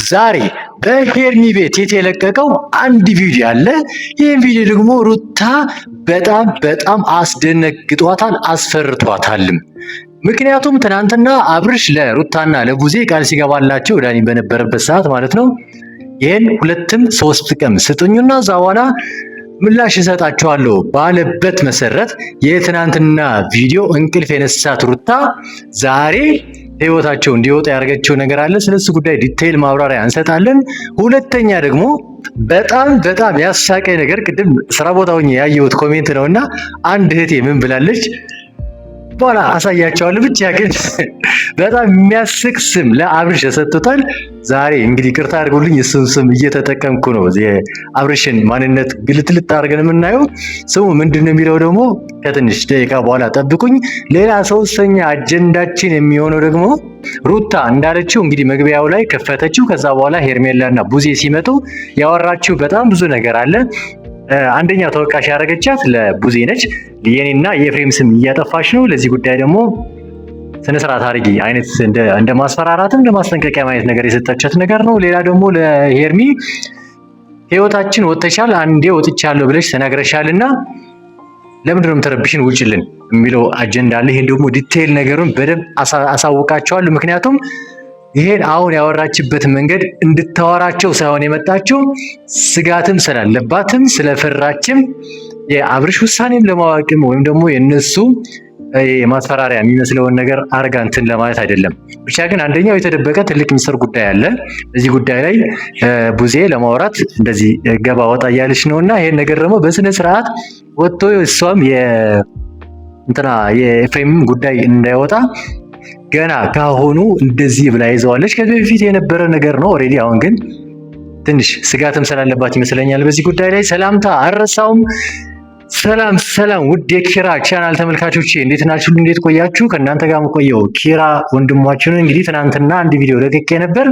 ዛሬ በሄርሚ ቤት የተለቀቀው አንድ ቪዲዮ አለ። ይህን ቪዲዮ ደግሞ ሩታ በጣም አስደነግጧታል፣ አስፈርቷታልም። ምክንያቱም ትናንትና አብርሽ ለሩታና ለቡዜ ቃል ሲገባላቸው ዳኒ በነበረበት ሰዓት ማለት ነው ይህን 2-3 ቀን ስጡኝና እዛ በኋላ ምላሽ እሰጣቸዋለሁ ባለበት መሰረት የትናንትና ቪዲዮ እንቅልፍ የነሳት ሩታ ዛሬ ህይወታቸው እንዲወጣ ያደረገችው ነገር አለ። ስለዚህ ጉዳይ ዲቴይል ማብራሪያ እንሰጣለን። ሁለተኛ ደግሞ በጣም ያሳቀኝ ነገር ቅድም ስራ ቦታ ሆኜ ያየሁት ኮሜንት ነውና አንድ እህቴ ምን ብላለች በኋላ አሳያቸዋለሁ። ብቻ ግን በጣም የሚያስቅ ስም ለአብርሽ ተሰጥቶታል። ዛሬ እንግዲህ ቅርታ አድርጉልኝ እሱን ስም እየተጠቀምኩ ነው። የአብርሽን ማንነት ግልጥልጥ አድርገን የምናየው ስሙ ምንድን ነው የሚለው ደግሞ ከትንሽ ደቂቃ በኋላ ጠብቁኝ። ሌላ ሶስተኛ አጀንዳችን የሚሆነው ደግሞ ሩታ እንዳለችው እንግዲህ መግቢያው ላይ ከፈተችው። ከዛ በኋላ ሄርሜላና ቡዜ ሲመጡ ያወራችው በጣም ብዙ ነገር አለ። አንደኛ ተወቃሽ ያደረገቻት ለቡዜ ነች። የኔና የኤፍሬም ስም እያጠፋች ነው። ለዚህ ጉዳይ ደግሞ ስነ ስርዓት አድርጊ አይነት እንደ ማስፈራራትም ለማስጠንቀቂያ አይነት ነገር የሰጠቻት ነገር ነው። ሌላ ደግሞ ለሄርሚ ህይወታችን ወጥተሻል፣ አንዴ ወጥቻለሁ ብለሽ ተናግረሻልና ለምንድን ነው የምትረብሽን ውጭልን የሚለው አጀንዳ አለ። ይሄን ደግሞ ዲቴይል ነገሩን በደንብ አሳውቃቸዋለሁ። ምክንያቱም ይሄን አሁን ያወራችበት መንገድ እንድታወራቸው ሳይሆን የመጣችው ስጋትም ስላለባትም ስለፈራችም የአብርሽ ውሳኔም ለማወቅም ወይም ደግሞ የነሱ የማስፈራሪያ የሚመስለውን ነገር አርጋ እንትን ለማለት አይደለም። ብቻ ግን አንደኛው የተደበቀ ትልቅ ሚስጥር ጉዳይ አለ። በዚህ ጉዳይ ላይ ቡዜ ለማውራት እንደዚህ ገባ ወጣ እያለች ነውና ይሄን ነገር ደግሞ በስነ ስርዓት ወጥቶ እሷም የኤፍሬም ጉዳይ እንዳይወጣ ገና ካሁኑ እንደዚህ ብላ ይዘዋለች። ከዚህ በፊት የነበረ ነገር ነው ኦሬዲ። አሁን ግን ትንሽ ስጋትም ስላለባት ይመስለኛል በዚህ ጉዳይ ላይ። ሰላምታ አልረሳውም። ሰላም ውድ የኪራ ቻናል ተመልካቾቼ እንዴት ናችሁ? እንዴት ቆያችሁ? ከእናንተ ጋር የምቆየው ኪራ ወንድማችሁ። እንግዲህ ትናንትና አንድ ቪዲዮ ለቅቄ ነበር።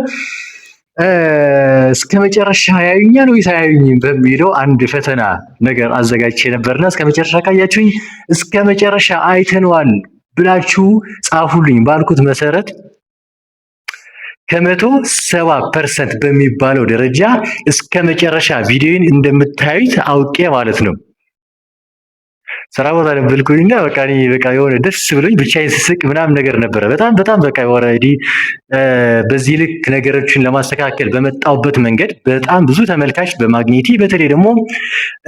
እስከ መጨረሻ ያዩኛል ወይስ አያዩኝም በሚለው አንድ ፈተና ነገር አዘጋጅቼ ነበርና እስከ መጨረሻ ካያችሁኝ እስከ መጨረሻ አይተነዋል ብላችሁ ጻፉልኝ ባልኩት መሰረት ከ170% በሚባለው ደረጃ እስከ መጨረሻ ቪዲዮን እንደምታዩት አውቄ ማለት ነው። ስራ ቦታ ነበርኩኝና በቃ የሆነ ደስ ብሎኝ ብቻዬን ስስቅ ምናምን ነገር ነበረ። በጣም በቃ ኦልሬዲ በዚህ ልክ ነገሮችን ለማስተካከል በመጣውበት መንገድ በጣም ብዙ ተመልካች በማግኘቴ በተለይ ደግሞ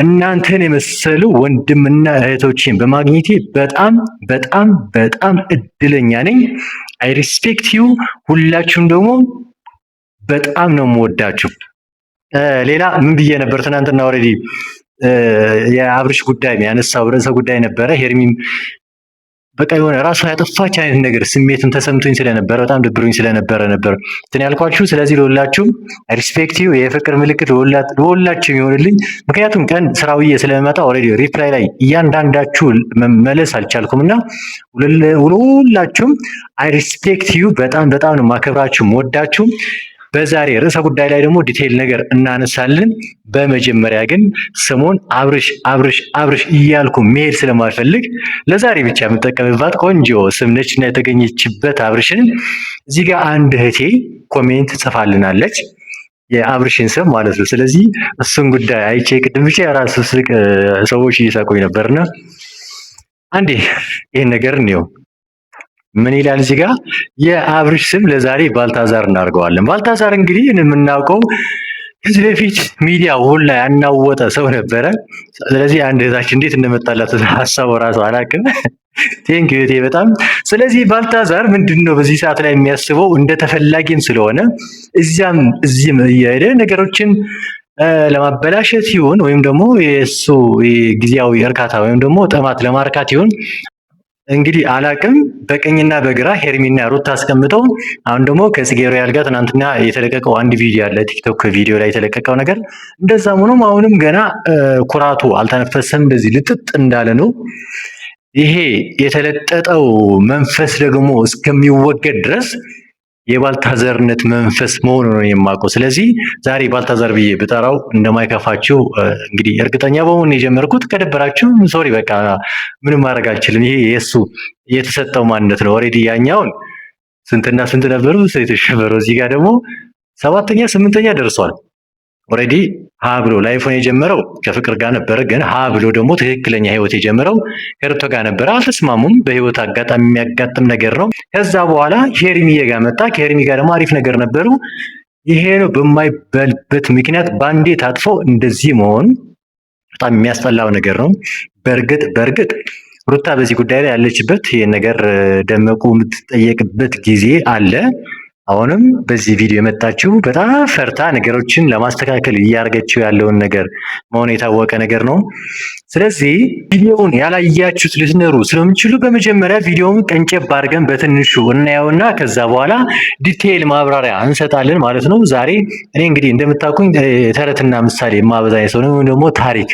እናንተን የመሰሉ ወንድምና እህቶችን በማግኘቴ በጣም እድለኛ ነኝ። አይ ሪስፔክት ዩ። ሁላችሁም ደግሞ በጣም ነው የምወዳችሁ። ሌላ ምን ብዬ ነበር ትናንትና ኦልሬዲ የአብርሽ ጉዳይ ያነሳው ርዕሰ ጉዳይ ነበረ። ሄርሚም በቃ የሆነ ራሷ ያጠፋች አይነት ነገር ስሜትም ተሰምቶኝ ስለነበረ በጣም ደብሮኝ ስለነበረ ነበር እንትን ያልኳችሁ። ስለዚህ ለሁላችሁም ሪስፔክት ዩ፣ የፍቅር ምልክት ለሁላችሁም ይሆንልኝ። ምክንያቱም ቀን ስራውዬ ስለመጣ ኦልሬዲ ሪፕላይ ላይ እያንዳንዳችሁ መመለስ አልቻልኩም እና ሁላችሁም አይ ሪስፔክት ዩ። በጣም ነው ማከብራችሁ ወዳችሁ። በዛሬ ርዕሰ ጉዳይ ላይ ደግሞ ዲቴይል ነገር እናነሳለን። በመጀመሪያ ግን ስሙን አብርሽ እያልኩ መሄድ ስለማልፈልግ ለዛሬ ብቻ የምጠቀምባት ቆንጆ ስም ነች እና የተገኘችበት አብርሽን እዚህ ጋር አንድ እህቴ ኮሜንት ጽፋልናለች የአብርሽን ስም ማለት ነው። ስለዚህ እሱን ጉዳይ አይቼ ቅድም ብቻ የራሱ ሰዎች እየሳቁኝ ነበርና አንዴ ይህን ነገር እንየው። ምን ይላል እዚህ ጋር? የአብርሽ ስም ለዛሬ ባልታዛር እናድርገዋለን። ባልታዛር እንግዲህ የምናውቀው ከዚህ በፊት ሚዲያ ሁላ ያናወጠ ሰው ነበረ። ስለዚህ አንድ እህታችን እንዴት እንደመጣላት ሀሳቡ ራሱ አላውቅም። ቴንክ ዩ እህቴ በጣም። ስለዚህ ባልታዛር ምንድነው በዚህ ሰዓት ላይ የሚያስበው እንደ ተፈላጊም ስለሆነ እዚህም እየሄደ ነገሮችን ለማበላሸት ይሁን ወይም ደግሞ የእሱ ጊዜያዊ እርካታ ወይም ደግሞ ጥማት ለማርካት ይሁን እንግዲህ አላቅም። በቀኝና በግራ ሄርሚና ሩት አስቀምጠው አሁን ደግሞ ከጽጌ ሮያል ጋር ትናንትና የተለቀቀው አንድ ቪዲዮ አለ፣ ቲክቶክ ቪዲዮ ላይ የተለቀቀው ነገር። እንደዛም ሆኖም አሁንም ገና ኩራቱ አልተነፈሰም፣ እንደዚህ ልጥጥ እንዳለ ነው። ይሄ የተለጠጠው መንፈስ ደግሞ እስከሚወገድ ድረስ የባልታዘርነት መንፈስ መሆኑ ነው የማውቀው። ስለዚህ ዛሬ ባልታዘር ብዬ ብጠራው እንደማይከፋችሁ እንግዲህ እርግጠኛ በመሆን የጀመርኩት። ከደበራችሁ ሶሪ፣ በቃ ምንም ማድረግ አልችልም። ይሄ የሱ የተሰጠው ማንነት ነው። ኦልሬዲ ያኛውን ስንትና ስንት ነበሩ ሴቶች ነበሩ። እዚህ ጋር ደግሞ 7ኛ 8ኛ ደርሷል። ኦልሬዲ ሀ ብሎ ላይፉን የጀመረው ከፍቅር ጋር ነበረ። ግን ሀ ብሎ ደግሞ ትክክለኛ ህይወት የጀመረው ከሩታ ጋር ነበረ። አልተስማሙም። በህይወት አጋጣሚ የሚያጋጥም ነገር ነው። ከዛ በኋላ ከሄርሚዬ ጋር መጣ። ከሄርሚ ጋር ደግሞ አሪፍ ነገር ነበሩ። ይሄ ነው በማይባልበት ምክንያት ባንዴ ታጥፎ እንደዚህ መሆኑ በጣም የሚያስጠላው ነገር ነው። በእርግጥ ሩታ በዚህ ጉዳይ ላይ ያለችበት ይሄን ነገር ደመቁ የምትጠየቅበት ጊዜ አለ። አሁንም በዚህ ቪዲዮ የመጣችው በጣም ፈርታ ነገሮችን ለማስተካከል እያደረገችው ያለውን ነገር መሆኑ የታወቀ ነገር ነው። ስለዚህ ቪዲዮውን ያላያችሁት ልትኖሩ ስለምችሉ በመጀመሪያ ቪዲዮውን ቀንጨብ አድርገን በትንሹ እናየውና ከዛ በኋላ ዲቴይል ማብራሪያ እንሰጣለን ማለት ነው። ዛሬ እኔ እንግዲህ እንደምታውቁኝ ተረትና ምሳሌ የማበዛ ሰው ነው፣ ወይም ደግሞ ታሪክ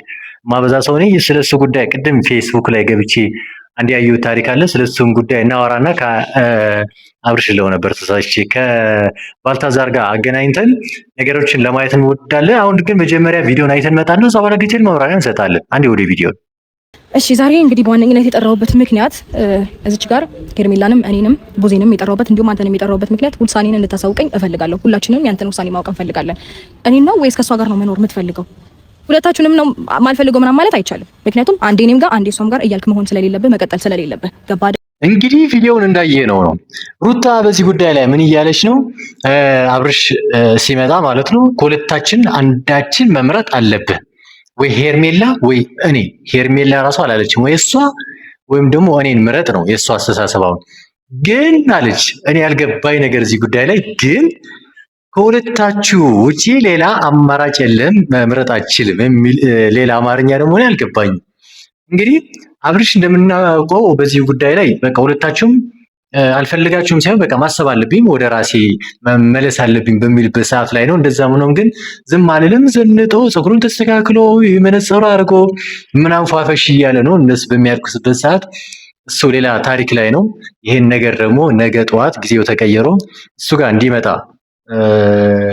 ማበዛ ሰው ነኝ። ስለሱ ጉዳይ ቅድም ፌስቡክ ላይ ገብቼ አንድ ያየሁት ታሪክ አለ። ስለሱም ጉዳይ እናወራና አብርሽ ለው ነበር ተሳስቼ ከባልታዛር ጋር አገናኝተን ነገሮችን ለማየት እንወዳለን። አሁን ግን መጀመሪያ ቪዲዮን አይተን መጣን ነው። እዛ በኋላ ዲቴል ማብራሪያ እንሰጣለን። አንዴ ወደ ቪዲዮ። እሺ ዛሬ እንግዲህ በዋነኝነት የጠራሁበት ምክንያት እዚች ጋር ሄርሜላንም እኔንም ቡዜንም የጠራሁበት እንዲሁም አንተንም የጠራሁበት ምክንያት ውሳኔን እንድታሳውቀኝ እፈልጋለሁ። ሁላችንም ያንተን ውሳኔ ማወቅ እንፈልጋለን። እኔ ነው ወይስ ከሷ ጋር ነው መኖር የምትፈልገው? ሁለታችሁንም ነው ማልፈልገው ምናምን ማለት አይቻልም። ምክንያቱም አንዴ እኔም ጋር አንዴ እሷም ጋር እያልክ መሆን ስለሌለብህ መቀጠል ስለሌለብህ ገባ። እንግዲህ ቪዲዮውን እንዳየህ ነው ሩታ በዚህ ጉዳይ ላይ ምን እያለች ነው? አብርሽ ሲመጣ ማለት ነው ከሁለታችን አንዳችን መምረጥ አለብህ፣ ወይ ሄርሜላ ወይ እኔ። ሄርሜላ ራሱ አላለችም፣ ወይ እሷ ወይም ደግሞ እኔን ምረጥ ነው የእሷ አስተሳሰብ። አሁን ግን አለች እኔ ያልገባኝ ነገር እዚህ ጉዳይ ላይ ግን ከሁለታችሁ ውጪ ሌላ አማራጭ የለም መምረጥ አችልም የሚል ሌላ አማርኛ ደግሞ እኔ አልገባኝም። እንግዲህ አብርሽ እንደምናውቀው በዚህ ጉዳይ ላይ በቃ ሁለታችሁም አልፈልጋችሁም ሳይሆን በቃ ማሰብ አለብኝ ወደ ራሴ መመለስ አለብኝ በሚልበት ሰዓት ላይ ነው። እንደዛም ሆኖም ግን ዝም አልልም ዘንጦ ፀጉሩን ተስተካክሎ መነጽሩ አድርጎ ምናምን ፏፈሽ እያለ ነው እነሱ በሚያርኩስበት ሰዓት እሱ ሌላ ታሪክ ላይ ነው። ይሄን ነገር ደግሞ ነገ ጠዋት ጊዜው ተቀየሮ እሱ ጋር እንዲመጣ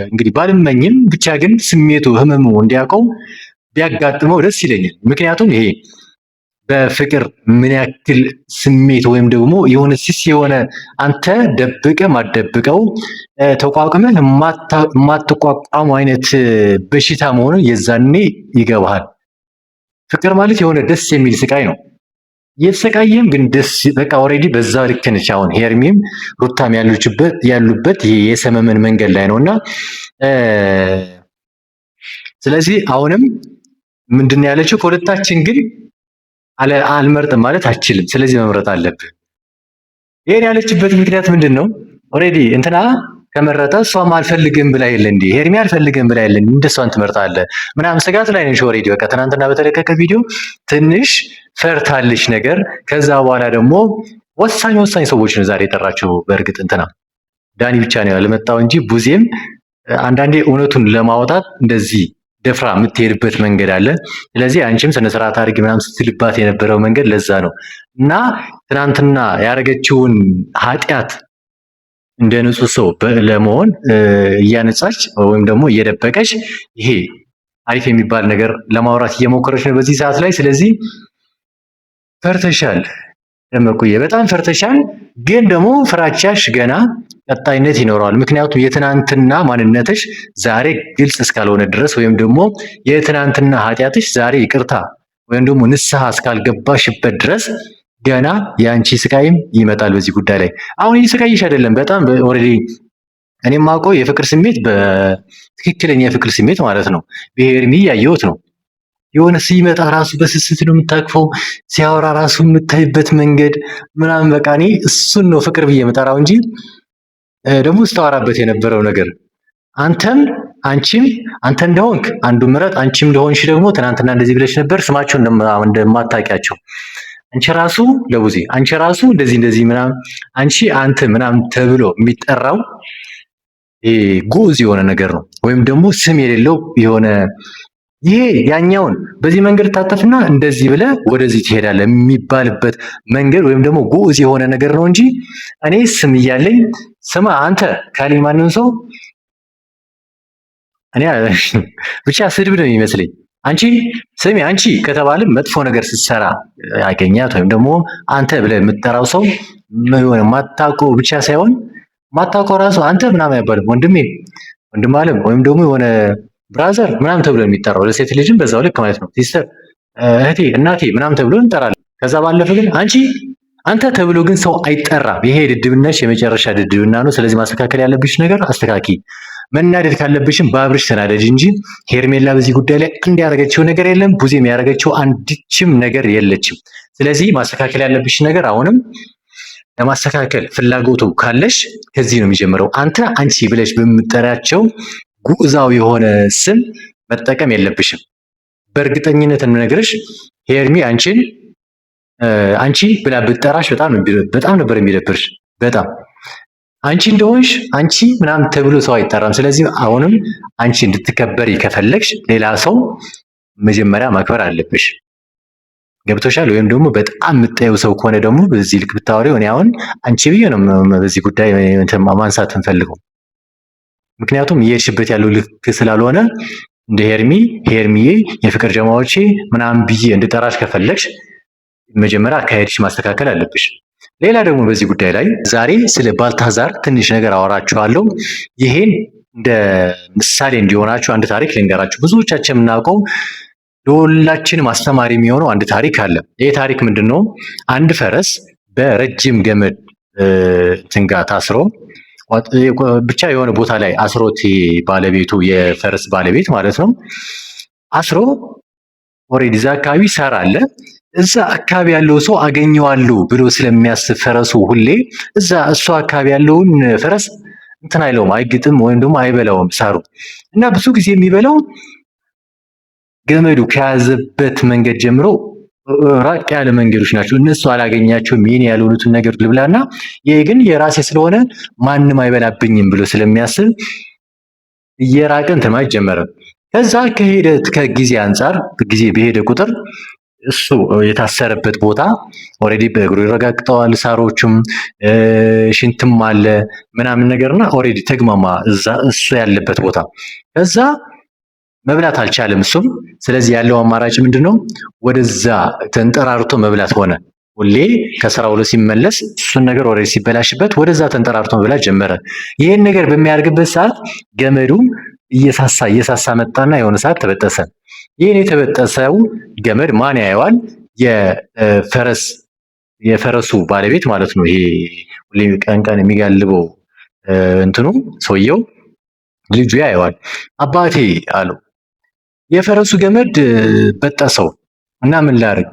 እንግዲህ ባልመኝም ብቻ ግን ስሜቱ ህመሙ እንዲያውቀው ቢያጋጥመው ደስ ይለኛል። ምክንያቱም ይሄ በፍቅር ምን ያክል ስሜት ወይም ደግሞ የሆነ ሲስ የሆነ አንተ ደብቀ ማደብቀው ተቋቁመ የማትቋቋሙ አይነት በሽታ መሆኑን የዛኔ ይገባሃል። ፍቅር ማለት የሆነ ደስ የሚል ስቃይ ነው። የተሰቃየም ግን ደስ በቃ ኦልሬዲ በዛ ልክ ነች። አሁን ሄርሚም ሩታም ያሉበት ይሄ የሰመመን መንገድ ላይ ነውና ስለዚህ አሁንም ምንድን ነው ያለችው? ከሁለታችን ግን አልመርጥም ማለት አችልም፣ ስለዚህ መምረጥ አለብህ። ይሄን ያለችበት ምክንያት ምንድን ነው? ኦልሬዲ እንትና ከመረጠ እሷም አልፈልግም ብላ የለ እንዴ? ሄርሚ አልፈልግም ብላ የለ እንደሷን ትመርጣለህ ምናምን ስጋት ላይ ነሽ ኦልሬዲ። በቃ ትናንትና በተለቀቀ ቪዲዮ ትንሽ ፈርታለች ነገር። ከዛ በኋላ ደግሞ ወሳኝ ሰዎች ነው ዛሬ የጠራቸው። በእርግጥ እንትና ዳኒ ብቻ ነው ያልመጣው እንጂ ቡዜም አንዳንዴ እውነቱን ለማውጣት እንደዚህ ደፍራ የምትሄድበት መንገድ አለ። ስለዚህ አንቺም ስነ ስርዓት አድርጊ ምናምን ስትልባት የነበረው መንገድ ለዛ ነው እና ትናንትና ያደረገችውን ኃጢአት እንደ ንጹህ ሰው ለመሆን እያነጻች ወይም ደግሞ እየደበቀች ይሄ አሪፍ የሚባል ነገር ለማውራት እየሞከረች ነው በዚህ ሰዓት ላይ። ስለዚህ ፈርተሻል ደመቁዬ፣ በጣም ፈርተሻል። ግን ደግሞ ፍራቻሽ ገና ቀጣይነት ይኖረዋል። ምክንያቱም የትናንትና ማንነትሽ ዛሬ ግልጽ እስካልሆነ ድረስ ወይም ደግሞ የትናንትና ኃጢአትሽ ዛሬ ይቅርታ ወይም ደግሞ ንስሐ እስካልገባሽበት ድረስ ገና የአንቺ ስቃይም ይመጣል በዚህ ጉዳይ ላይ። አሁን እየሰቃይሽ አይደለም። በጣም ኦልሬዲ እኔ የማውቀው የፍቅር ስሜት በትክክለኛ የፍቅር ስሜት ማለት ነው በሄርሚ ያየሁት ነው። የሆነ ሲመጣ ራሱ በስስት ነው የምታቅፈው፣ ሲያወራ ራሱ የምታይበት መንገድ ምናምን በቃ እኔ እሱን ነው ፍቅር ብዬ የምጠራው እንጂ ደግሞ ስታወራበት የነበረው ነገር አንተም አንቺም አንተ እንደሆንክ አንዱ ምረጥ፣ አንቺም እንደሆንሽ ደግሞ ትናንትና እንደዚህ ብለሽ ነበር ስማቸው እንደማታውቂያቸው አንቺ ራሱ ለቡዜ አንቺ ራሱ እንደዚህ ምናምን አንቺ አንተ ምናምን ተብሎ የሚጠራው ጉዝ የሆነ ነገር ነው፣ ወይም ደግሞ ስም የሌለው የሆነ ይሄ ያኛውን በዚህ መንገድ ታጠፍና እንደዚህ ብለ ወደዚህ ትሄዳለህ የሚባልበት መንገድ ወይም ደግሞ ጉዝ የሆነ ነገር ነው እንጂ እኔ ስም እያለኝ ስማ አንተ ካለኝ ማንም ሰው እኔ ብቻ ስድብ ነው የሚመስለኝ። አንቺ ስሚ አንቺ ከተባለ መጥፎ ነገር ስትሰራ ያገኛት ወይም ደግሞ አንተ ብለህ የምትጠራው ሰው የሆነ ማታውቀው ብቻ ሳይሆን ማታውቀው ራሱ አንተ ምናምን አይባልም። ወንድሜ ወንድም አለም ወይም ደግሞ የሆነ ብራዘር ምናምን ተብሎ የሚጠራው ለሴት ልጅም በዛው ልክ ማለት ነው። ሲስተር፣ እህቴ፣ እናቴ ምናምን ተብሎ እንጠራለን። ከዛ ባለፈ ግን አንተ ተብሎ ግን ሰው አይጠራም። ይሄ ድድብናሽ የመጨረሻ ድድብና ነው። ስለዚህ ማስተካከል ያለብሽ ነገር አስተካኪ። መናደድ ካለብሽም በአብርሽ ተናደድ እንጂ ሄርሜላ በዚህ ጉዳይ ላይ እንዲያደረገችው ነገር የለም። ቡዜ የሚያደረገችው አንድችም ነገር የለችም። ስለዚህ ማስተካከል ያለብሽ ነገር አሁንም ለማስተካከል ፍላጎቱ ካለሽ ከዚህ ነው የሚጀምረው። አንቺ ብለሽ በምጠሪያቸው ጉዕዛው የሆነ ስም መጠቀም የለብሽም። በእርግጠኝነት እንነግርሽ ሄርሚ አንቺ ብላ ብጠራሽ በጣም ነበር የሚደብርሽ። በጣም አንቺ እንደሆንሽ አንቺ ምናምን ተብሎ ሰው አይጠራም። ስለዚህ አሁንም አንቺ እንድትከበሪ ከፈለግሽ ሌላ ሰው መጀመሪያ ማክበር አለብሽ። ገብቶሻል? ወይም ደግሞ በጣም የምታየው ሰው ከሆነ ደግሞ በዚህ ልክ ብታወሪው እኔ አሁን አንቺ ብዬ ነው በዚህ ጉዳይ ማንሳት እንፈልገው። ምክንያቱም እየሄድሽበት ያለው ልክ ስላልሆነ እንደ ሄርሚዬ የፍቅር ጀማዎቼ ምናምን ብዬ እንድጠራሽ ከፈለግሽ መጀመሪያ አካሄድሽ ማስተካከል አለብሽ። ሌላ ደግሞ በዚህ ጉዳይ ላይ ዛሬ ስለ ባልታዛር ትንሽ ነገር አወራችኋለሁ። ይሄን እንደ ምሳሌ እንዲሆናችሁ አንድ ታሪክ ልንገራችሁ። ብዙዎቻችን የምናውቀው ለሁላችንም አስተማሪ የሚሆነው አንድ ታሪክ አለ። ይህ ታሪክ ምንድን ነው? አንድ ፈረስ በረጅም ገመድ ትንጋ ታስሮ ብቻ የሆነ ቦታ ላይ አስሮት ባለቤቱ የፈረስ ባለቤት ማለት ነው አስሮ ኦልሬዲ እዛ አካባቢ ሳር አለ። እዛ አካባቢ ያለው ሰው አገኘዋለሁ ብሎ ስለሚያስብ ፈረሱ ሁሌ እሱ አካባቢ ያለውን ፈረስ እንትን አይለውም፣ አይግጥም ወይም ደግሞ አይበላውም ሳሩ እና ብዙ ጊዜ የሚበላው ገመዱ ከያዘበት መንገድ ጀምሮ ራቅ ያለ መንገዶች ናቸው። እነሱ አላገኛቸውም። የኔ ያልሆኑትን ነገር ልብላና ይሄ ግን የራሴ ስለሆነ ማንም አይበላብኝም ብሎ ስለሚያስብ እየራቀ እንትን ማለት ጀመረ። ከዛ ከጊዜ አንጻር ጊዜ በሄደ ቁጥር እሱ የታሰረበት ቦታ ኦልሬዲ በእግሩ ይረጋግጠዋል። ሳሮቹም ሽንትም አለ ምናምን ነገርና ኦልሬዲ ተግማማ እሱ ያለበት ቦታ ከዛ መብላት አልቻለም እሱም። ስለዚህ ያለው አማራጭ ምንድነው? ወደዛ ተንጠራርቶ መብላት ሆነ። ሁሌ ከስራ ውሎ ሲመለስ እሱን ነገር ኦልሬዲ ሲበላሽበት ወደዛ ተንጠራርቶ መብላት ጀመረ። ይሄን ነገር በሚያደርግበት ሰዓት ገመዱ እየሳሳ መጣና የሆነ ሰዓት ተበጠሰ። ይህን የተበጠሰው ገመድ ማን ያየዋል? የፈረሱ ባለቤት ማለት ነው። ይሄ ሁሌ ቀን ቀን የሚጋልበው እንትኑ ሰውየው ልጁ ያየዋል። አባቴ አለው የፈረሱ ገመድ በጠሰው እና ምን ላድርግ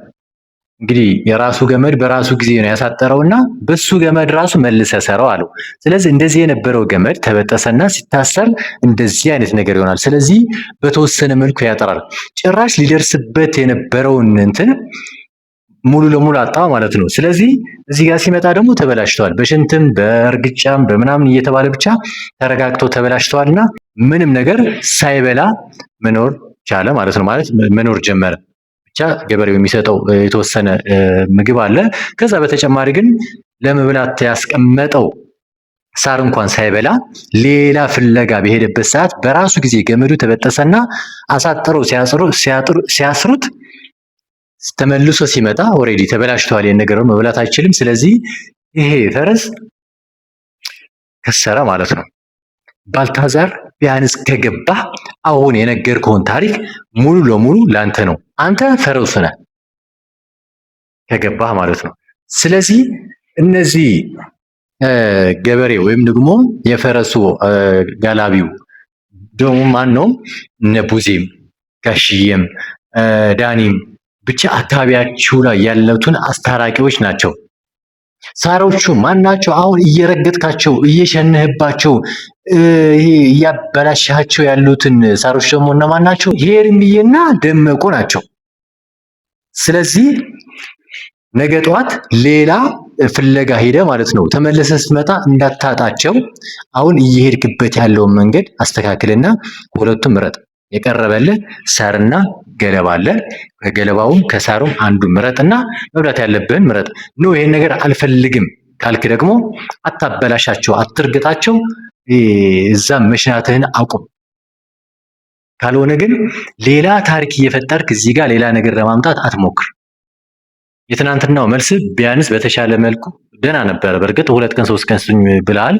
እንግዲህ የራሱ ገመድ በራሱ ጊዜ ነው ያሳጠረውና በሱ ገመድ ራሱ መልሰ ሰራው አለው። ስለዚህ እንደዚህ የነበረው ገመድ ተበጠሰና ሲታሰር እንደዚህ አይነት ነገር ይሆናል። ስለዚህ በተወሰነ መልኩ ያጠራል። ጭራሽ ሊደርስበት የነበረውን እንትን ሙሉ ለሙሉ አጣው ማለት ነው። ስለዚህ እዚህ ጋር ሲመጣ ደግሞ ተበላሽተዋል። በሽንትም በእርግጫም በምናምን እየተባለ ብቻ ተረጋግተው ተበላሽተዋልና ምንም ነገር ሳይበላ መኖር ቻለ ማለት ነው። ማለት መኖር ጀመረ። ብቻ ገበሬው የሚሰጠው የተወሰነ ምግብ አለ። ከዛ በተጨማሪ ግን ለመብላት ያስቀመጠው ሳር እንኳን ሳይበላ ሌላ ፍለጋ በሄደበት ሰዓት በራሱ ጊዜ ገመዱ ተበጠሰና አሳጥረው ሲያስሩት ተመልሶ ሲመጣ ኦልሬዲ ተበላሽቷል። ይሄን ነገር መብላት አይችልም። ስለዚህ ይሄ ፈረስ ከሰረ ማለት ነው። ባልታዛር ቢያንስ ከገባህ አሁን የነገርከውን ታሪክ ሙሉ ለሙሉ ላንተ ነው። አንተ ፈረሱ ነህ ከገባህ ማለት ነው። ስለዚህ እነዚህ ገበሬ ወይም ደግሞ የፈረሱ ጋላቢው ደግሞ ማን ነው? እነ ቡዜም ጋሽዬም ዳኒም ብቻ አካባቢያችሁ ላይ ያሉትን አስታራቂዎች ናቸው። ሳሮቹ ማን ናቸው? አሁን እየረገጥካቸው እየሸነህባቸው ይሄ እያበላሻቸው ያሉትን ሳሮች ደግሞ እነማን ናቸው? ሄርሚዬና ደመቁ ናቸው። ስለዚህ ነገ ጠዋት ሌላ ፍለጋ ሄደ ማለት ነው። ተመለሰ ስትመጣ እንዳታጣቸው። አሁን እየሄድክበት ያለውን መንገድ አስተካክልና ሁለቱም ምረጥ። የቀረበልህ ሳርና ገለባ አለ። ከገለባውም ከሳሩም አንዱ ምረጥና መብላት ያለብህን ምረጥ። ኖ ይሄን ነገር አልፈልግም ካልክ ደግሞ አታበላሻቸው፣ አትርገጣቸው። እዛ መሽናትህን አቁም። ካልሆነ ግን ሌላ ታሪክ እየፈጠርክ እዚህ ጋር ሌላ ነገር ለማምጣት አትሞክር። የትናንትናው መልስ ቢያንስ በተሻለ መልኩ ደህና ነበረ። በእርግጥ 2 ቀን 3 ቀን ስጡኝ ብለሃል።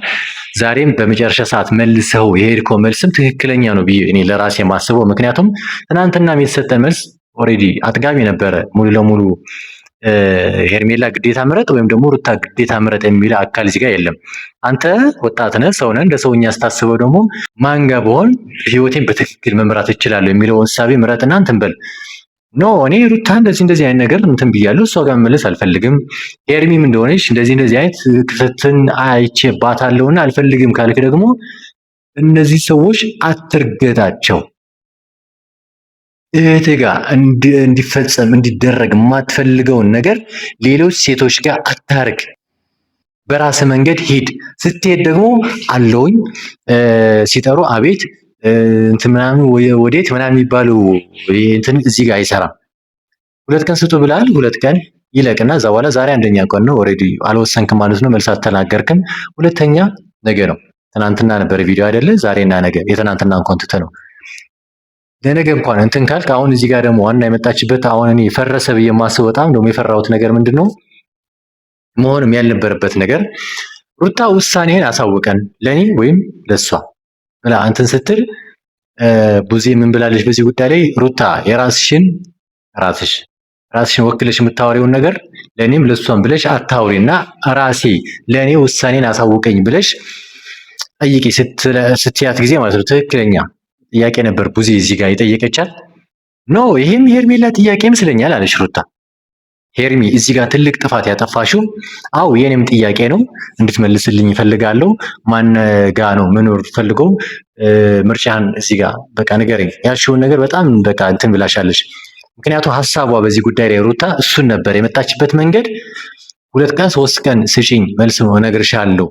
ዛሬም በመጨረሻ ሰዓት መልሰው የሄድከው መልስም ትክክለኛ ነው ብዬ እኔ ለራሴ የማስበው። ምክንያቱም ትናንትና የተሰጠን መልስ ኦልሬዲ አጥጋቢ ነበረ። ሙሉ ለሙሉ ሄርሜላ ግዴታ ምረጥ ወይም ደግሞ ሩታ ግዴታ ምረጥ የሚል አካል እዚህ ጋር የለም። አንተ ወጣት ነህ፣ ሰው ነህ። እንደ ሰውኛ ስታስበው ደግሞ ማን ጋር ብሆን ህይወቴን በትክክል መምራት እችላለሁ የሚለው እሳቤ ምረጥና እንትን በል። ኖ እኔ ሩታ እንደዚህ አይነት ነገር እንትን ብያለሁ፣ እሷ ጋር መመለስ አልፈልግም። ሄርሚም እንደሆነች እንደዚህ አይነት ክፍተትን አይቼባታለሁና አልፈልግም ካልክ ደግሞ እነዚህ ሰዎች አትርገጣቸው። እህት ጋር እንዲፈጸም እንዲደረግ የማትፈልገውን ነገር ሌሎች ሴቶች ጋር አታርግ። በራስ መንገድ ሂድ። ስትሄድ ደግሞ አለውኝ ሲጠሩ አቤት እንትን ምናምን ወዴት ምናምን የሚባሉ እንትን እዚህ ጋር አይሰራም። 2 ቀን ስጡ ብላል። 2 ቀን ይለቅና እዛ በኋላ ዛሬ አንደኛ ቀን ነው። ኦልሬዲ አልወሰንክም ማለት ነው። መልስ አልተናገርክም። ሁለተኛ ነገ ነው። ትናንትና ነበር ቪዲዮ አይደለ? ዛሬና ነገ የትናንትናን ኮንትተ ነው። ለነገ እንኳን እንትን ካልክ አሁን እዚህ ጋር ደግሞ ዋና የመጣችበት አሁን እኔ ፈረሰ ብዬ የማስበው በጣም ደግሞ የፈራሁት ነገር ምንድን ነው መሆንም ያልነበረበት ነገር ሩታ ውሳኔህን አሳውቀን ለኔ ወይም ለሷ ብላ እንትን ስትል ቡዜ ምን ብላለች በዚህ ጉዳይ ላይ? ሩታ የራስሽን ወክለሽ የምታወሪውን ነገር ለኔም ለሷም ብለሽ አታውሪና ራሴ ለኔ ውሳኔን አሳውቀኝ ብለሽ ጠይቂ ስትያት ጊዜ ማለት ነው። ትክክለኛ ጥያቄ ነበር ቡዜ እዚህ ጋር የጠየቀቻት። ኖ ይሄም ሄርሜላ ጥያቄ ይመስለኛል አለች ሩታ። ሄርሚ እዚህ ጋር ትልቅ ጥፋት ያጠፋሽው፣ አው የኔም ጥያቄ ነው እንድትመልስልኝ እፈልጋለሁ። ማን ጋ ነው መኖር ፈልገው ምርጫን እዚህ ጋር በቃ ንገረኝ ያልሽውን ነገር በጣም በቃ እንትን ብላሻለች። ምክንያቱም ሀሳቧ በዚህ ጉዳይ ላይ ሩታ እሱን ነበር የመጣችበት መንገድ። 2 ቀን 3 ቀን ስጪኝ መልስ ነው እነግርሻለሁ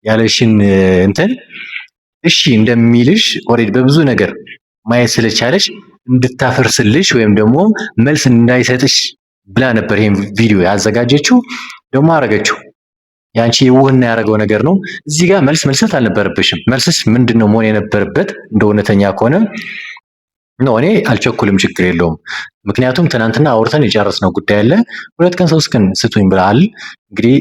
ያለሽን እንትን እሺ እንደሚልሽ ኦሬዲ በብዙ ነገር ማየት ስለቻለች እንድታፈርስልሽ ወይም ደግሞ መልስ እንዳይሰጥሽ ብላ ነበር ይሄን ቪዲዮ ያዘጋጀችው። ደግሞ አረገችው። ያንቺ የውህና ያደረገው ነገር ነው። እዚህ ጋር መልስ መስጠት አልነበረብሽም። መልስስ ምንድነው መሆን የነበረበት? እንደ እውነተኛ ከሆነ ነው እኔ አልቸኩልም፣ ችግር የለውም። ምክንያቱም ትናንትና አውርተን የጨረስነው ጉዳይ አለ። 2 ቀን 3 ቀን ስጡኝ ብለሃል። እንግዲህ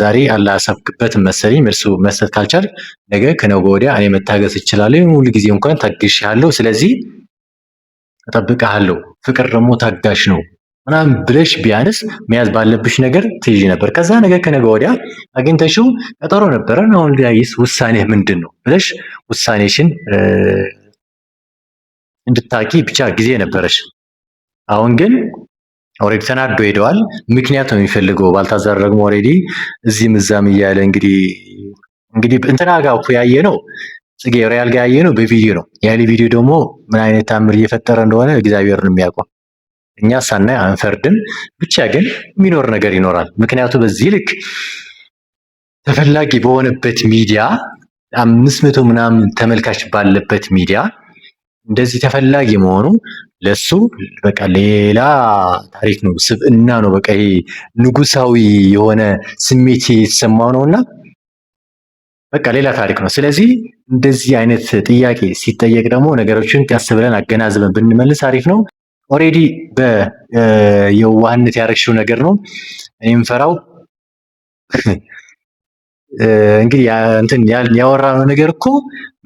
ዛሬ አላሰብክበትም መሰለኝ። መልሱ መስጠት ካልቻል ነገ ከነገ ወዲያ እኔ መታገስ እችላለሁ። ሁሉ ጊዜ እንኳን ታግሼሃለሁ፣ ስለዚህ እጠብቅሃለሁ። ፍቅር ደግሞ ታጋሽ ነው ምናምን ብለሽ ቢያንስ መያዝ ባለብሽ ነገር ትይዥ ነበር። ከዛ ነገር ከነገ ወዲያ አግኝተሽው ቀጠሮ ነበረ። አሁን ጋይስ ውሳኔህ ምንድን ነው ብለሽ ውሳኔሽን እንድታቂ ብቻ ጊዜ ነበረሽ። አሁን ግን ኦሬዲ ተናዶ ሄደዋል። ምክንያት ነው የሚፈልገው። ባልታዛር ደግሞ ኦሬዲ እዚህም እዛም እያለ እንግዲህ እንትና ጋር እኮ ያየ ነው ጽጌ ሪያል ጋር ያየ ነው በቪዲዮ ነው። ያለ ቪዲዮ ደግሞ ምን አይነት ታምር እየፈጠረ እንደሆነ እግዚአብሔር ነው የሚያውቀው። እኛ ሳናይ አንፈርድም። ብቻ ግን የሚኖር ነገር ይኖራል። ምክንያቱም በዚህ ልክ ተፈላጊ በሆነበት ሚዲያ 500 ምናምን ተመልካች ባለበት ሚዲያ እንደዚህ ተፈላጊ መሆኑ ለሱ በቃ ሌላ ታሪክ ነው፣ ስብዕና ነው። በቃ ይሄ ንጉሳዊ የሆነ ስሜት የተሰማው ነውና በቃ ሌላ ታሪክ ነው። ስለዚህ እንደዚህ አይነት ጥያቄ ሲጠየቅ ደግሞ ነገሮችን ቀስ ብለን አገናዝበን ብንመልስ አሪፍ ነው። ኦሬዲ በየዋህነት ያረግሽው ነገር ነው። እኔም ፈራው እንግዲህ እንትን ያወራነው ነገር እኮ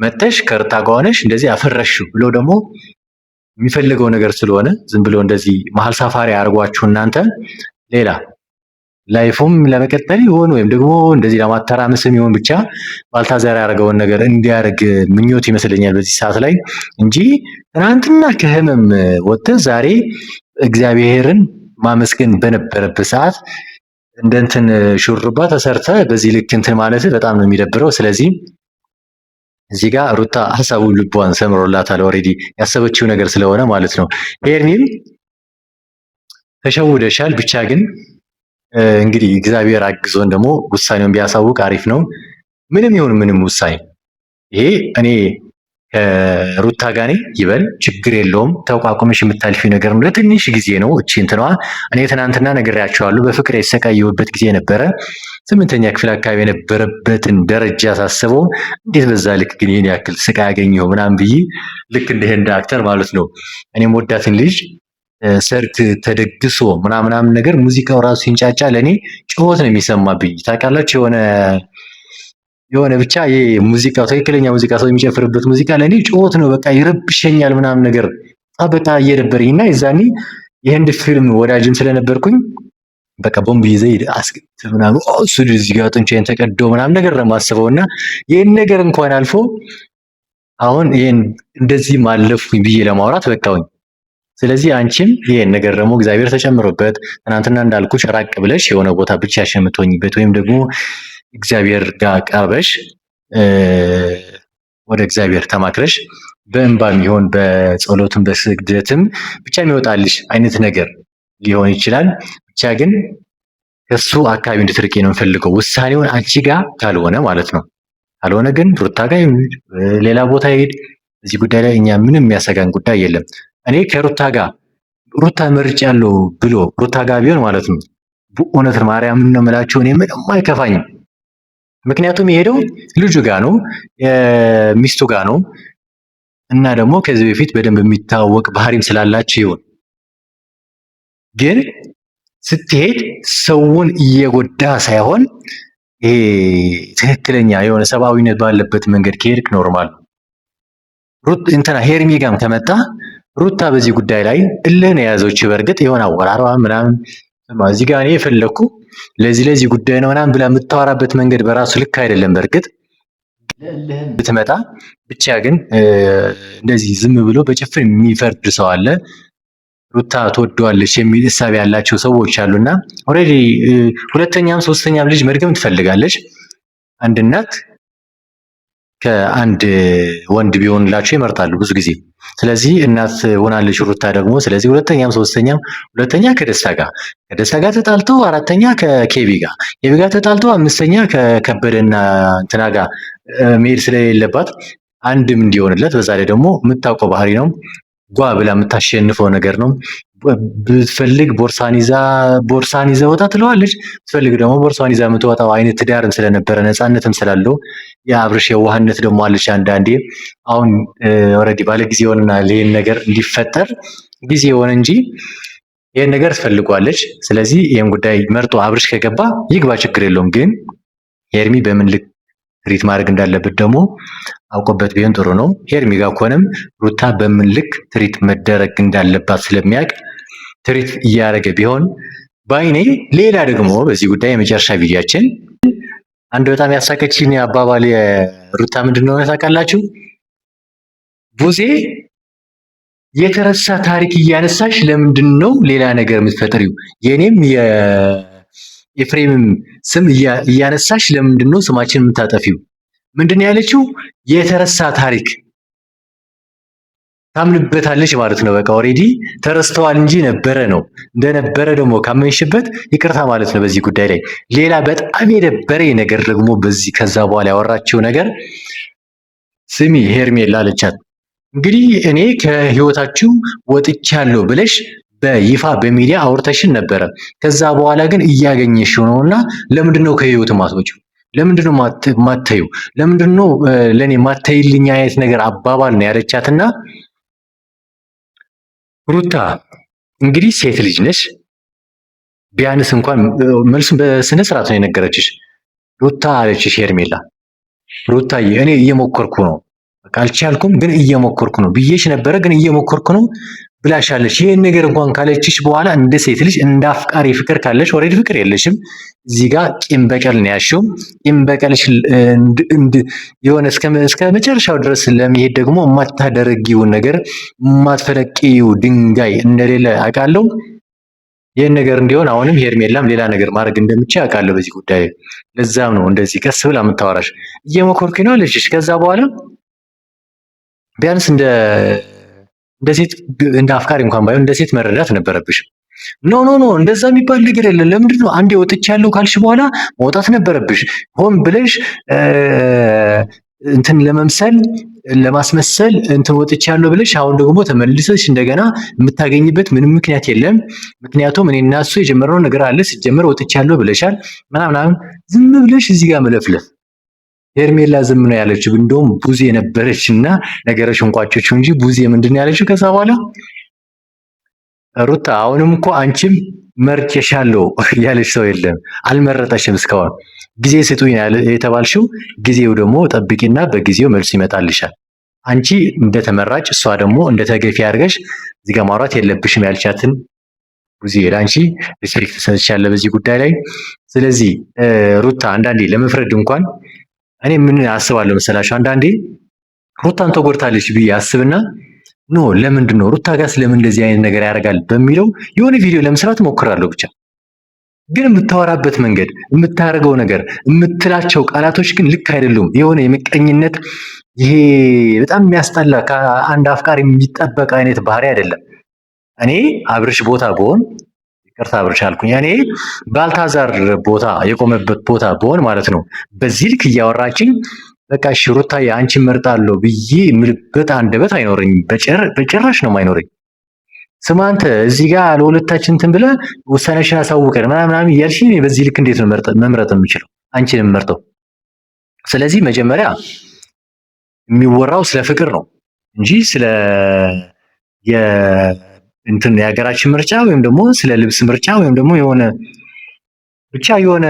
መተሽ ከርታ ጋር እንደዚህ አፈረሽው ብሎ ደግሞ የሚፈልገው ነገር ስለሆነ ዝም ብሎ እንደዚህ መሀል ሳፋሪ አድርጓችሁ እናንተ ሌላ ላይፉም ለመቀጠል ይሆን ወይም ደግሞ እንደዚህ ለማተራመስም ይሆን ብቻ ባልታዛር ያደረገውን ነገር እንዲያደርግ ምኞት ይመስለኛል በዚህ ሰዓት ላይ እንጂ ትናንትና ከህመም ወጥተህ ዛሬ እግዚአብሔርን ማመስገን በነበረበት ሰዓት እንደንትን ሹርባ ተሰርተ በዚህ ልክ እንትን ማለት በጣም ነው የሚደብረው። ስለዚህ እዚህ ጋር ሩታ ሀሳቡን ልቧን ሰምሮላታል። ኦሬዲ ያሰበችው ነገር ስለሆነ ማለት ነው። ሄርሚም ተሸውደሻል። ብቻ ግን እንግዲህ እግዚአብሔር አግዞን ደግሞ ውሳኔውን ቢያሳውቅ አሪፍ ነው። ምንም ይሁን ምንም ውሳኔ ይሄ እኔ ከሩታ ጋር ይበል ችግር የለውም። ተቋቁመሽ የምታልፊው ነገር ነው። ለትንሽ ጊዜ ነው። እቺ እንትኗ እኔ ትናንትና ነግሬያቸዋለሁ። በፍቅር የተሰቃየሁበት ጊዜ ነበረ። 8ኛ ክፍል አካባቢ የነበረበትን ደረጃ ሳስበው እንዴት በዛ ልክ ግን ይሄን ያክል ስቃይ ያገኘው ምናምን ብዬ ልክ እንደ ህንድ አክተር ማለት ነው እኔም ወዳትን ልጅ ሰርግ ተደግሶ ምናምን ነገር ሙዚቃው ራሱ ሲንጫጫ ለኔ ጩኸት ነው የሚሰማብኝ። ታውቃላችሁ የሆነ ብቻ ይሄ ሙዚቃው ትክክለኛ ሙዚቃ ሰው የሚጨፍርበት ሙዚቃ ለኔ ጩኸት ነው፣ በቃ ይረብሸኛል ምናምን ነገር በቃ እየደበረኝና የዛኔ የህንድ ፊልም ወዳጅም ስለነበርኩኝ በቃ ቦምብ ይዘህ አስገት ምናምን እሱ እዚህ ጋር ጥንቸን ተቀዶ ምናምን ነገር ነው የማስበውና ይሄን ነገር እንኳን አልፎ አሁን ይሄን እንደዚህ ማለፍኩኝ ብዬ ለማውራት በቃውኝ። ስለዚህ አንቺም ይሄን ነገር ደግሞ እግዚአብሔር ተጨምሮበት ትናንትና እንዳልኩሽ ራቅ ብለሽ የሆነ ቦታ ብቻሽን የምትሆኝበት ወይም ደግሞ እግዚአብሔር ጋር ቀርበሽ ወደ እግዚአብሔር ተማክረሽ በእንባም ይሆን በጸሎትም በስግደትም ብቻ የሚወጣልሽ አይነት ነገር ሊሆን ይችላል። ብቻ ግን ከሱ አካባቢ እንድትርቂ ነው የምፈልገው፣ ውሳኔውን አንቺ ጋር ካልሆነ ማለት ነው። ካልሆነ ግን ሩታ ጋር ሌላ ቦታ ይሄድ። እዚህ ጉዳይ ላይ እኛ ምንም የሚያሰጋን ጉዳይ የለም። እኔ ከሩታ ጋር ሩታ መርጫለሁ ብሎ ሩታ ጋር ቢሆን ማለት ነው በእውነት ማርያም ነው የምላቸው እኔ ምንም አይከፋኝም። ምክንያቱም የሄደው ልጁ ጋር ነው ሚስቱ ጋር ነው እና ደግሞ ከዚህ በፊት በደንብ የሚታወቅ ባህሪም ስላላቸው ይሆን። ግን ስትሄድ ሰውን እየጎዳ ሳይሆን ይሄ ትክክለኛ የሆነ ሰብአዊነት ባለበት መንገድ ከሄድክ ኖርማል። እንትና ሄርሚ ጋርም ከመጣ ሩታ በዚህ ጉዳይ ላይ እልህ ነው የያዘችው። በእርግጥ የሆነ አወራሯ ምናምን እዚህ ጋር እኔ የፈለኩ ለዚህ ጉዳይ ነው ምናምን ብላ የምታወራበት መንገድ በራሱ ልክ አይደለም። በእርግጥ ብትመጣ ብቻ ግን እንደዚህ ዝም ብሎ በጭፍን የሚፈርድ ሰው አለ። ሩታ ትወደዋለች የሚል እሳቤ ያላቸው ሰዎች አሉና ኦልሬዲ ሁለተኛም ሶስተኛም ልጅ መድገም ትፈልጋለች። አንድ እናት ከአንድ ወንድ ቢሆንላቸው ይመርጣሉ ብዙ ጊዜ። ስለዚህ እናት ሆናለች ሩታ ደግሞ። ስለዚህ ሁለተኛም ሶስተኛም ሁለተኛ ከደስታ ጋር ተጣልቶ፣ አራተኛ ከኬቢ ጋር ተጣልቶ፣ አምስተኛ ከከበደና እንትና ጋር መሄድ ስለሌለባት አንድም እንዲሆንለት በዛ ላይ ደግሞ የምታውቀው ባህሪ ነው። ጓ ብላ የምታሸንፈው ነገር ነው። ብትፈልግ ቦርሳን ይዛ ወጣ ትለዋለች። ብትፈልግ ደግሞ ቦርሳን ይዛ የምትወጣው አይነት ትዳርም ስለነበረ ነፃነትም ስላለው የአብርሽ የዋህነት ደግሞ አለች። አንዳንዴ አሁን ኦልሬዲ ባለ ጊዜ ሆነና ይሄን ነገር እንዲፈጠር ጊዜ ሆነ እንጂ ይሄን ነገር ትፈልጓለች። ስለዚህ ይሄን ጉዳይ መርጦ አብርሽ ከገባ ይግባ፣ ችግር የለውም። ግን ሄርሚ በምን ልክ ትሪት ማድረግ እንዳለበት ደግሞ አውቆበት ቢሆን ጥሩ ነው። ሄርሚ ጋር ከሆነም ሩታ በምን ልክ ትሪት መደረግ እንዳለባት ስለሚያውቅ ትሪት እያደረገ ቢሆን ባይኔ። ሌላ ደግሞ በዚህ ጉዳይ የመጨረሻ ቪዲዮአችን አንድ በጣም ያሳቀችኝ አባባል የሩታ ምንድነው ታውቃላችሁ? ቡዜ የተረሳ ታሪክ እያነሳሽ ለምንድን ነው ሌላ ነገር የምትፈጥሪው? የኔም የኤፍሬምም ስም እያነሳሽ ለምንድን ነው ስማችን የምታጠፊው? ምንድን ያለችው? የተረሳ ታሪክ ታምንበታለች ማለት ነው። በቃ ኦሬዲ ተረስተዋል እንጂ ነበረ ነው። እንደነበረ ደግሞ ካመንሽበት ይቅርታ ማለት ነው። በዚህ ጉዳይ ላይ ሌላ በጣም የደበረኝ ነገር ደግሞ በዚህ ከዛ በኋላ ያወራችው ነገር ስሚ ሄርሜላ አለቻት፣ እንግዲህ እኔ ከህይወታችሁ ወጥቻለሁ ብለሽ በይፋ በሚዲያ አውርተሽን ነበረ። ከዛ በኋላ ግን እያገኘሽው ነውና ለምንድነው ከህይወት ማትወጪው? ለምንድነው ማታዩ? ለምንድነው ለኔ ማታይልኝ አይነት ነገር አባባል ነው ያለቻትና ሩታ እንግዲህ ሴት ልጅ ነሽ፣ ቢያንስ እንኳን መልሱን በስነ ስርዓት ነው የነገረችሽ። ሩታ አለችሽ ሄርሜላ፣ ሩታዬ እኔ እየሞከርኩ ነው፣ በቃ አልቻልኩም፣ ግን እየሞከርኩ ነው ብዬሽ ነበረ፣ ግን እየሞከርኩ ነው ብላሻለች። ይሄን ነገር እንኳን ካለችሽ በኋላ እንደ ሴት ልጅ እንደ አፍቃሪ ፍቅር ካለሽ ኦልሬዲ ፍቅር የለሽም። እዚህ ጋር ቂም በቀል ነው ያልሽው። ቂም በቀልሽ የሆነ እስከ መጨረሻው ድረስ ለመሄድ ደግሞ የማታደርጊውን ነገር የማትፈለቂው ድንጋይ እንደሌለ አውቃለሁ። ይህን ነገር እንዲሆን አሁንም ሄርሜላም ሌላ ነገር ማድረግ እንደምችል አውቃለሁ በዚህ ጉዳይ። ለዛም ነው እንደዚህ ቀስ ብላ የምታወራሽ። እየሞከርኩ ነው አለችሽ። ከዛ በኋላ ቢያንስ እንደ ሴት እንደ አፍቃሪ እንኳን ባይሆን እንደ ሴት መረዳት ነበረብሽ። ኖ እንደዛ የሚባል ነገር የለም። ለምንድን ነው አንዴ ወጥቻለሁ ካልሽ በኋላ መውጣት ነበረብሽ። ሆን ብለሽ እንትን ለመምሰል ለማስመሰል እንትን ወጥቻለሁ ብለሽ አሁን ደግሞ ተመልሰሽ እንደገና የምታገኝበት ምንም ምክንያት የለም። ምክንያቱም እኔ እና እሱ የጀመረው ነገር አለ። ሲጀመር ወጥቻለሁ ብለሻል ምናምን ዝም ብለሽ እዚህ ጋር መለፍለፍ። ሄርሜላ ዝም ነው ያለችው። እንደውም ቡዜ ነበረች እና ነገረሽ እንቋጮችው እንጂ ቡዜ ምንድን ነው ያለችው? ከዛ በኋላ ሩታ አሁንም እኮ አንቺም መርጬሻለሁ ያለሽ ሰው የለም። አልመረጠሽም እስካሁን። ጊዜ ስጡኝ የተባልሽው ጊዜው ደግሞ ጠብቂና በጊዜው መልሱ ይመጣልሻል። አንቺ እንደተመራጭ እሷ ደግሞ እንደተገፊ አድርገሽ እዚህ ጋር ማውራት የለብሽም ያልቻትን ጊዜ ለአንቺ ሪስፔክት ሰጥቻለሁ በዚህ ጉዳይ ላይ። ስለዚህ ሩታ አንዳንዴ ለመፍረድ እንኳን እኔ ምን አስባለሁ መሰላችሁ፣ አንዳንዴ ሩታን ተጎድታለች ብዬ አስብና ኖ ለምንድን ነው ሩታ ጋር ስለምን እንደዚህ አይነት ነገር ያደርጋል በሚለው የሆነ ቪዲዮ ለመስራት ሞክራለሁ። ብቻ ግን የምታወራበት መንገድ፣ የምታደርገው ነገር፣ የምትላቸው ቃላቶች ግን ልክ አይደሉም። የሆነ የምቀኝነት ይሄ በጣም የሚያስጠላ ከአንድ አፍቃሪ የሚጠበቅ አይነት ባህሪ አይደለም። እኔ አብርሽ ቦታ ብሆን ይቅርታ አብርሽ አልኩኝ፣ እኔ ባልታዛር ቦታ የቆመበት ቦታ ብሆን ማለት ነው በዚህ ልክ እያወራችኝ በቃ እሺ ሩታዬ አንቺን መርጣለሁ ብዬ የምልበት አንደበት አይኖረኝም። በጭራሽ ነው የማይኖረኝ። ስማ አንተ እዚህ ጋር ለሁለታችን እንትን ብለህ ውሳኔሽን አሳውቀን ምናምን እያልሽ በዚህ ልክ እንዴት ነው መምረጥ የምችለው? አንቺን የምመርጠው። ስለዚህ መጀመሪያ የሚወራው ስለ ፍቅር ነው እንጂ ስለ የሀገራችን ምርጫ ወይም ደግሞ ስለ ልብስ ምርጫ ወይም ደግሞ የሆነ ብቻ የሆነ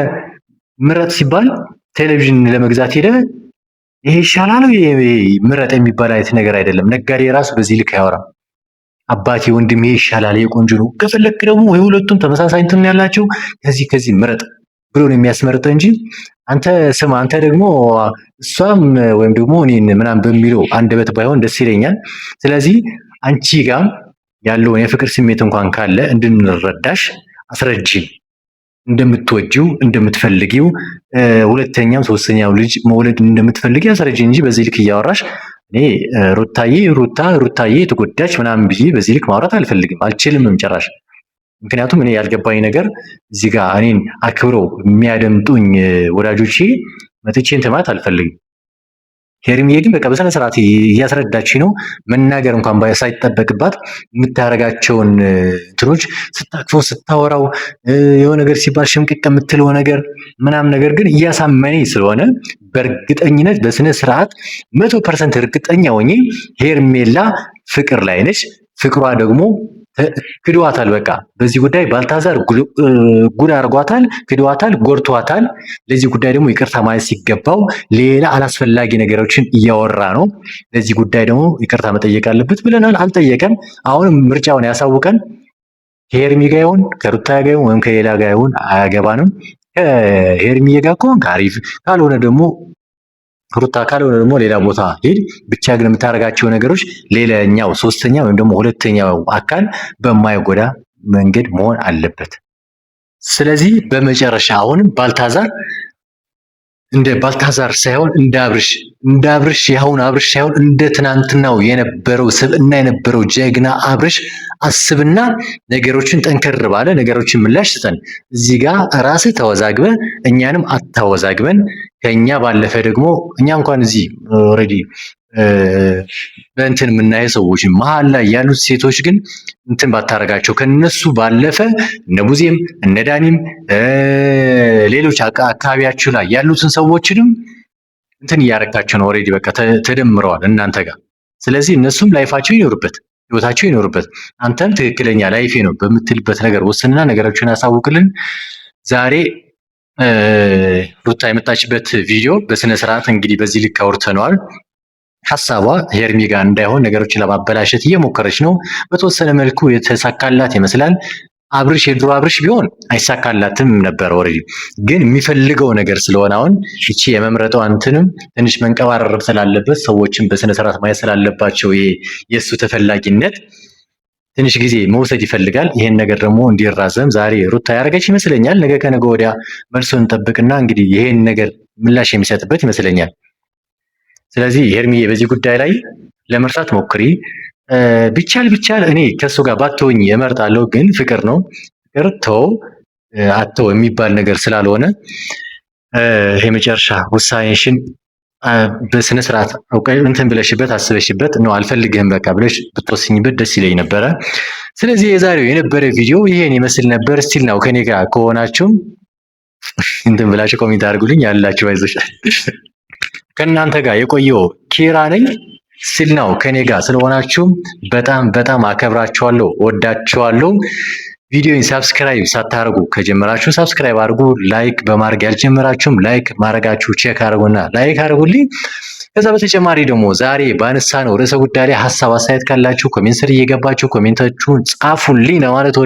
ምረጥ ሲባል ቴሌቪዥን ለመግዛት ሄደ ይሄ ይሻላል ምረጥ የሚባል አይነት ነገር አይደለም። ነጋዴ ራሱ በዚህ ልክ አያወራም። አባቴ ወንድሜ ይሻላል ይሄ ቆንጆ ነው፣ ከፈለክ ደግሞ የሁለቱም ተመሳሳይ እንትን ያላቸው ከዚህ ምረጥ ብሎ ነው የሚያስመርጠው እንጂ አንተ ስም አንተ ደግሞ እሷም ወይም ደግሞ እኔን ምናምን በሚለው አንደበት ባይሆን ደስ ይለኛል። ስለዚህ አንቺ ጋር ያለውን የፍቅር ስሜት እንኳን ካለ እንድንረዳሽ አስረጂ። እንደምትወጂው እንደምትፈልጊው ሁለተኛም ሶስተኛው ልጅ መውለድ እንደምትፈልጊ አስረጂ እንጂ በዚህ ልክ እያወራሽ እኔ ሩታዬ ተጎዳች ምናምን ብዬ በዚህ ልክ ማውራት አልፈልግም፣ አልችልምም ጭራሽ። ምክንያቱም እኔ ያልገባኝ ነገር እዚህ ጋር እኔን አክብረው የሚያደምጡኝ ወዳጆቼ መጥቼ እንትን ማለት አልፈልግም። ሄርሚዬ ግን በቃ በስነ ስርዓት እያስረዳች ነው። መናገር እንኳን ሳይጠበቅባት የምታደርጋቸውን እንትኖች ስታቅፈው ስታወራው የሆነ ነገር ሲባል ሽምቅቅ የምትለው ነገር ምናምን ነገር ግን እያሳመነኝ ስለሆነ በእርግጠኝነት በስነ ስርዓት 100% እርግጠኛ ሆኜ ሄርሜላ ፍቅር ላይ ነች። ፍቅሯ ደግሞ ክዷታል። በቃ በዚህ ጉዳይ ባልታዛር ጉድ አርጓታል፣ ክዷታል፣ ጎድቷታል። ለዚህ ጉዳይ ደግሞ ይቅርታ ማለት ሲገባው ሌላ አላስፈላጊ ነገሮችን እያወራ ነው። ለዚህ ጉዳይ ደግሞ ይቅርታ መጠየቅ አለበት ብለናል። አልጠየቀም። አሁንም ምርጫውን ያሳውቀን። ከሄርሚ ጋር ይሁን ከሩታ ጋር ይሁን ወይም ከሌላ ጋር ይሁን አያገባንም። ከሄርሚ ጋር ከሆነ አሪፍ፣ ካልሆነ ደግሞ ሩታ ካልሆነ ደግሞ ሌላ ቦታ ሄድ። ብቻ ግን የምታደርጋቸው ነገሮች ሌላኛው ሶስተኛ ወይም ደግሞ ሁለተኛው አካል በማይጎዳ መንገድ መሆን አለበት። ስለዚህ በመጨረሻ አሁንም ባልታዛር እንደ ባልታዛር ሳይሆን እንደ አብርሽ ያሁን አብርሽ ሳይሆን እንደ ትናንትናው የነበረው ስብዕና የነበረው ጀግና አብርሽ አስብና ነገሮችን ጠንከር ባለ ነገሮችን ምላሽ ስጠን። እዚህ ጋር ራስህ ተወዛግበ እኛንም አታወዛግበን። ከኛ ባለፈ ደግሞ እኛ እንኳን እዚህ ኦልሬዲ በእንትን የምናየው ሰዎች መሀል ላይ ያሉት ሴቶች ግን እንትን ባታረጋቸው ከነሱ ባለፈ እነ ቡዜም እነ ዳኒም ሌሎች አካባቢያችሁ ላይ ያሉትን ሰዎችንም እንትን እያረካቸው ነው። ኦልሬዲ በቃ ተደምረዋል እናንተ ጋር። ስለዚህ እነሱም ላይፋቸው ይኖርበት፣ ህይወታቸው ይኖርበት። አንተም ትክክለኛ ላይፌ ነው በምትልበት ነገር ወስንና ነገሮችን ያሳውቅልን። ዛሬ ሩታ የመጣችበት ቪዲዮ በስነ ስርዓት እንግዲህ በዚህ ልክ አውርተነዋል። ሀሳቧ ሄርሚ ጋር እንዳይሆን ነገሮችን ለማበላሸት እየሞከረች ነው። በተወሰነ መልኩ የተሳካላት ይመስላል። አብርሽ የድሮ አብርሽ ቢሆን አይሳካላትም ነበር። ኦልሬዲ ግን የሚፈልገው ነገር ስለሆነ አሁን እቺ የመምረጠው እንትንም ትንሽ መንቀባረር ስላለበት ሰዎችን በስነ ስርዓት ማየት ስላለባቸው የእሱ ተፈላጊነት ትንሽ ጊዜ መውሰድ ይፈልጋል። ይሄን ነገር ደግሞ እንዲራዘም ዛሬ ሩታ ያደረገች ይመስለኛል። ነገ ከነገ ወዲያ መልሶን እንጠብቅና እንግዲህ ይሄን ነገር ምላሽ የሚሰጥበት ይመስለኛል። ስለዚህ ሄርሚዬ በዚህ ጉዳይ ላይ ለመርሳት ሞክሪ። ቢቻል እኔ ከሱ ጋር ባትሆኝ እመርጣለሁ። ግን ፍቅር ነው፣ ፍቅር ተው አተው የሚባል ነገር ስላልሆነ የመጨረሻ ውሳኔሽን በስነ ስርዓት እንትን ብለሽበት አስበሽበት ነው አልፈልግህም በቃ ብለሽ ብትወስኝበት ደስ ይለኝ ነበረ። ስለዚህ የዛሬው የነበረ ቪዲዮ ይሄን ይመስል ነበር። ስቲል ነው ከኔ ጋር ከሆናችሁም እንትን ብላችሁ ኮሜንት አድርጉልኝ። ያላችሁ አይዞሽ። ከእናንተ ጋር የቆየው ኪራ ነኝ። ሲል ነው ከኔ ጋር ስለሆናችሁ በጣም በጣም አከብራችኋለሁ፣ ወዳችኋለሁ። ቪዲዮን ሰብስክራይብ ሳታርጉ ከጀመራችሁ ሰብስክራይብ አድርጉ። ላይክ በማድረግ ያልጀመራችሁም ላይክ ማድረጋችሁ ቼክ አድርጉና ላይክ አድርጉልኝ። ከዛ በተጨማሪ ደግሞ ዛሬ ባነሳ ነው ርዕሰ ጉዳይ ላይ ሀሳብ አስተያየት ካላችሁ ኮሜንት ስር እየገባችሁ ኮሜንታችሁን ጻፉልኝ ለማለት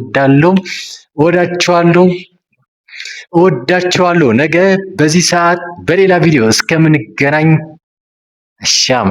ወዳችኋለሁ። ነገ በዚህ ሰዓት በሌላ ቪዲዮ እስከምንገናኝ አሻም